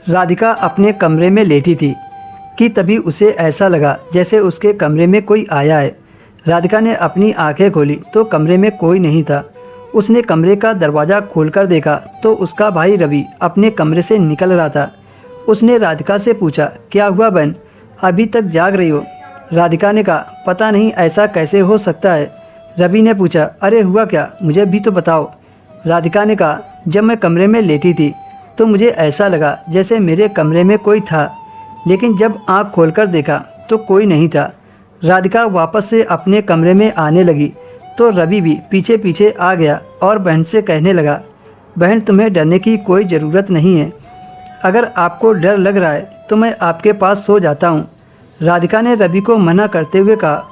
राधिका अपने कमरे में लेटी थी कि तभी उसे ऐसा लगा जैसे उसके कमरे में कोई आया है। राधिका ने अपनी आंखें खोली तो कमरे में कोई नहीं था। उसने कमरे का दरवाज़ा खोलकर देखा तो उसका भाई रवि अपने कमरे से निकल रहा था। उसने राधिका से पूछा, क्या हुआ बहन, अभी तक जाग रही हो? राधिका ने कहा, पता नहीं ऐसा कैसे हो सकता है। रवि ने पूछा, अरे हुआ क्या, मुझे भी तो बताओ। राधिका ने कहा, जब मैं कमरे में लेटी थी तो मुझे ऐसा लगा जैसे मेरे कमरे में कोई था, लेकिन जब आँख खोलकर देखा तो कोई नहीं था। राधिका वापस से अपने कमरे में आने लगी तो रवि भी पीछे पीछे आ गया और बहन से कहने लगा, बहन तुम्हें डरने की कोई ज़रूरत नहीं है। अगर आपको डर लग रहा है तो मैं आपके पास सो जाता हूँ। राधिका ने रवि को मना करते हुए कहा,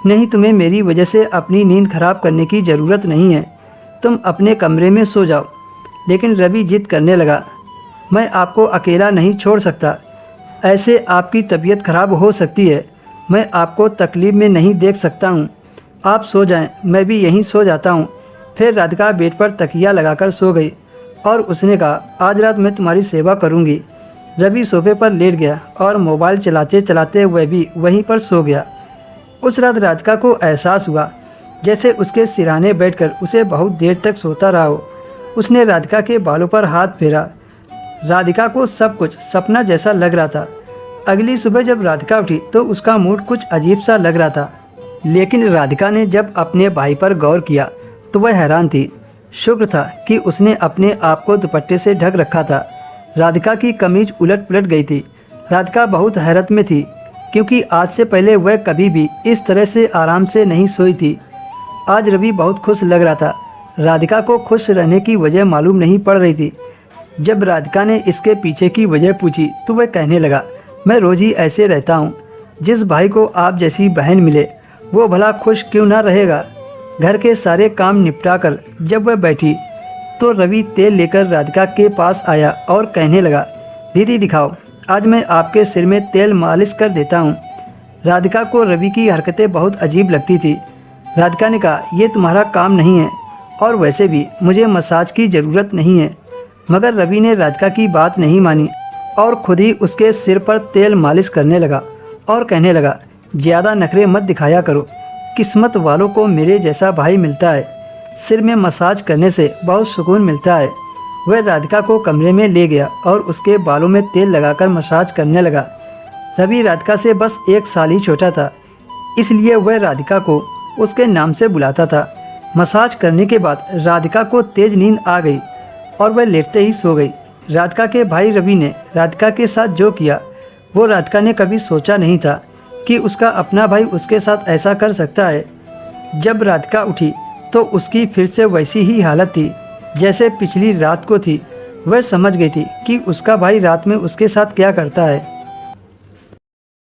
नहीं, तुम्हें मेरी वजह से अपनी नींद खराब करने की ज़रूरत नहीं है, तुम अपने कमरे में सो जाओ। लेकिन रवि जिद करने लगा, मैं आपको अकेला नहीं छोड़ सकता, ऐसे आपकी तबीयत खराब हो सकती है, मैं आपको तकलीफ़ में नहीं देख सकता हूँ, आप सो जाएं, मैं भी यहीं सो जाता हूँ। फिर राधिका बेड पर तकिया लगाकर सो गई और उसने कहा, आज रात मैं तुम्हारी सेवा करूँगी। रवि सोफे पर लेट गया और मोबाइल चलाते चलाते वह भी वहीं पर सो गया। उस रात राधिका को एहसास हुआ जैसे उसके सिरहाने बैठकर उसे बहुत देर तक सोता रहा हो। उसने राधिका के बालों पर हाथ फेरा। राधिका को सब कुछ सपना जैसा लग रहा था। अगली सुबह जब राधिका उठी तो उसका मूड कुछ अजीब सा लग रहा था। लेकिन राधिका ने जब अपने भाई पर गौर किया तो वह हैरान थी। शुक्र था कि उसने अपने आप को दुपट्टे से ढक रखा था। राधिका की कमीज उलट पुलट गई थी। राधिका बहुत हैरत में थी क्योंकि आज से पहले वह कभी भी इस तरह से आराम से नहीं सोई थी। आज रवि बहुत खुश लग रहा था। राधिका को खुश रहने की वजह मालूम नहीं पड़ रही थी। जब राधिका ने इसके पीछे की वजह पूछी तो वह कहने लगा, मैं रोज़ ही ऐसे रहता हूँ। जिस भाई को आप जैसी बहन मिले वो भला खुश क्यों ना रहेगा। घर के सारे काम निपटा कर जब वह बैठी तो रवि तेल लेकर राधिका के पास आया और कहने लगा, दीदी दिखाओ, आज मैं आपके सिर में तेल मालिश कर देता हूँ। राधिका को रवि की हरकतें बहुत अजीब लगती थी। राधिका ने कहा, ये तुम्हारा काम नहीं है और वैसे भी मुझे मसाज की ज़रूरत नहीं है। मगर रवि ने राधिका की बात नहीं मानी और खुद ही उसके सिर पर तेल मालिश करने लगा और कहने लगा, ज़्यादा नखरे मत दिखाया करो, किस्मत वालों को मेरे जैसा भाई मिलता है। सिर में मसाज करने से बहुत सुकून मिलता है। वह राधिका को कमरे में ले गया और उसके बालों में तेल लगाकर मसाज करने लगा। रवि राधिका से बस 1 साल ही छोटा था, इसलिए वह राधिका को उसके नाम से बुलाता था। मसाज करने के बाद राधिका को तेज नींद आ गई और वह लेटते ही सो गई। राधिका के भाई रवि ने राधिका के साथ जो किया वो राधिका ने कभी सोचा नहीं था कि उसका अपना भाई उसके साथ ऐसा कर सकता है। जब राधिका उठी तो उसकी फिर से वैसी ही हालत थी जैसे पिछली रात को थी। वह समझ गई थी कि उसका भाई रात में उसके साथ क्या करता है।